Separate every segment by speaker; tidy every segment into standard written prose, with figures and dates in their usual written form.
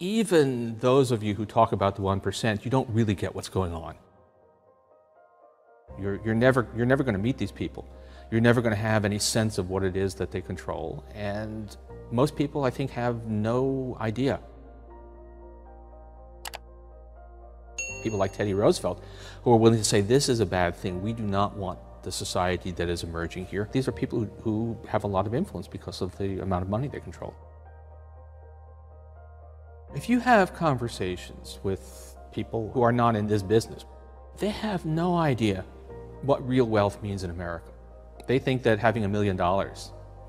Speaker 1: even those of you who talk about the 1%, you don't really get what's going on. You're never going to meet these people. You're never going to have any sense of what it is that they control. And most people, I think, have no idea. People like Teddy Roosevelt, who are willing to say this is a bad thing. We do not want the society that is emerging here. These are people who have a lot of influence because of the amount of money they control. If you have conversations with people who are not in this business, they have no idea what real wealth means in America. They think that having $1 million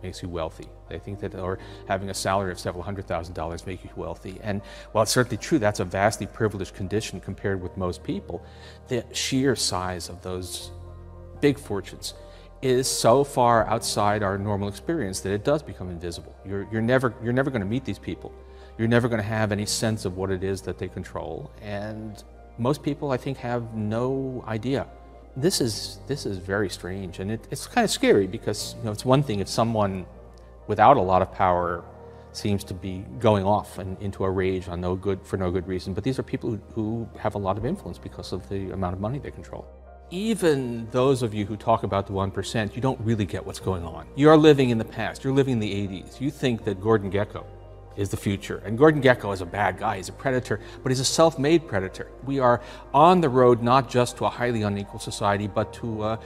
Speaker 1: makes you wealthy. They think that, or having a salary of several $100,000 makes you wealthy. And while it's certainly true, that's a vastly privileged condition compared with most people, the sheer size of those big fortunes is so far outside our normal experience that it does become invisible. You're never going to meet these people. You're never going to have any sense of what it is that they control. And most people, I think, have no idea. This is very strange, and it's kind of scary because, you know, it's one thing if someone without a lot of power seems to be going off and into a rage on for no good reason, but these are people who have a lot of influence because of the amount of money they control. Even those of you who talk about the 1%, you don't really get what's going on. You are living in the past. You're living in the 80s. You think that Gordon Gekko is the future. And Gordon Gekko is a bad guy, he's a predator, but he's a self-made predator. We are on the road not just to a highly unequal society, but to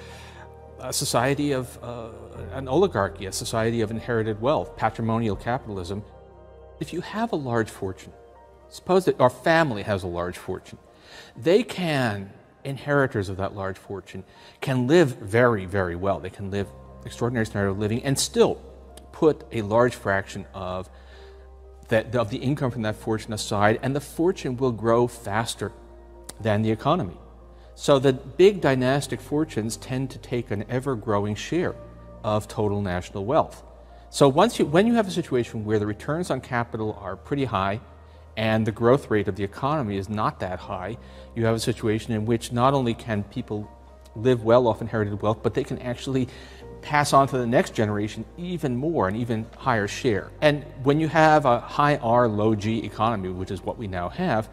Speaker 1: a society of an oligarchy, a society of inherited wealth, patrimonial capitalism. If you have a large fortune, suppose that our family has a large fortune, inheritors of that large fortune can live very, very well. They can live extraordinary standard of living and still put a large fraction of the income from that fortune aside, and the fortune will grow faster than the economy. So the big dynastic fortunes tend to take an ever-growing share of total national wealth. So when you have a situation where the returns on capital are pretty high and the growth rate of the economy is not that high, you have a situation in which not only can people live well off inherited wealth, but they can actually pass on to the next generation even more, an even higher share. And when you have a high R, low G economy, which is what we now have,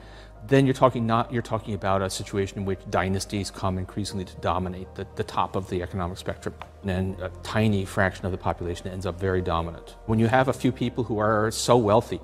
Speaker 1: then you're talking about a situation in which dynasties come increasingly to dominate the top of the economic spectrum, and a tiny fraction of the population ends up very dominant. When you have a few people who are so wealthy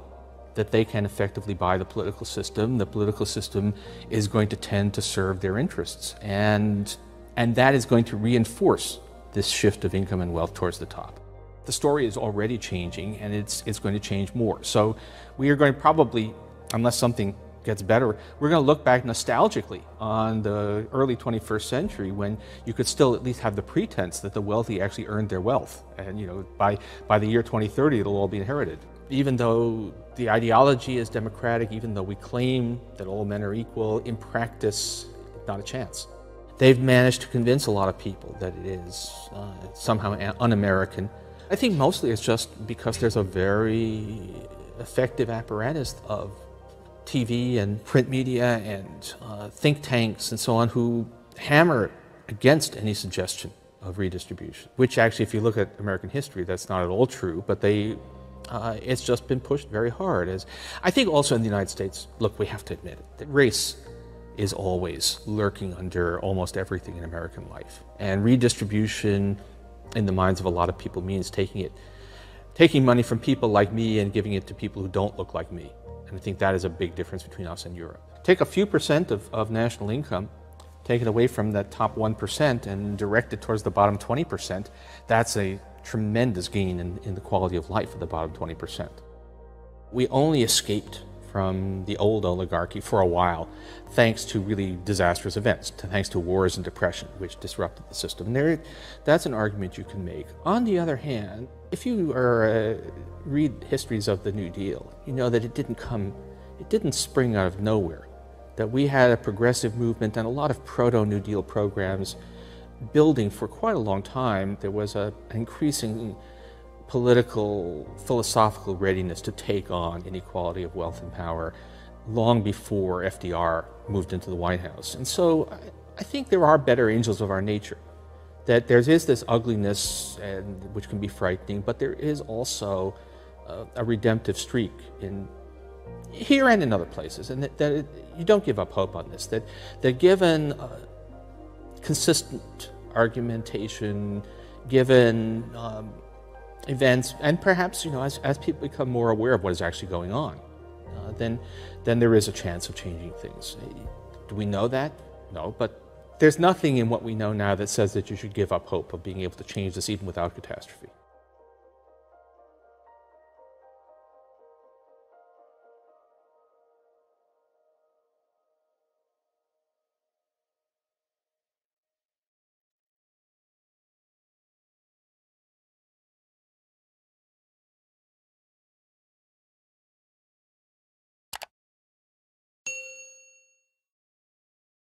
Speaker 1: that they can effectively buy the political system is going to tend to serve their interests, and that is going to reinforce this shift of income and wealth towards the top. The story is already changing, and it's going to change more. So we are going to probably, unless something gets better, we're going to look back nostalgically on the early 21st century when you could still at least have the pretense that the wealthy actually earned their wealth. And you know, by the year 2030, it'll all be inherited. Even though the ideology is democratic, even though we claim that all men are equal, in practice, not a chance. They've managed to convince a lot of people that it is somehow un-American. I think mostly it's just because there's a very effective apparatus of TV and print media and think tanks and so on who hammer against any suggestion of redistribution, which actually, if you look at American history, that's not at all true, but it's just been pushed very hard. I think also in the United States, look, we have to admit it, that race is always lurking under almost everything in American life. And redistribution, in the minds of a lot of people, means taking money from people like me and giving it to people who don't look like me. And I think that is a big difference between us and Europe. Take a few percent of national income, take it away from that top 1% and direct it towards the bottom 20%. That's a tremendous gain in the quality of life of the bottom 20%. We only escaped from the old oligarchy for a while, thanks to really disastrous events, thanks to wars and depression, which disrupted the system. That's an argument you can make. On the other hand, if you read histories of the New Deal, you know that it didn't spring out of nowhere, that we had a progressive movement and a lot of proto-New Deal programs building for quite a long time. There was an increasing political, philosophical readiness to take on inequality of wealth and power long before FDR moved into the White House. And so I think there are better angels of our nature, that there is this ugliness which can be frightening, but there is also a redemptive streak in here and in other places, and you don't give up hope on this, that given consistent argumentation, given events, and perhaps, as people become more aware of what is actually going on, then there is a chance of changing things. Do we know that? No, but there's nothing in what we know now that says that you should give up hope of being able to change this even without catastrophe.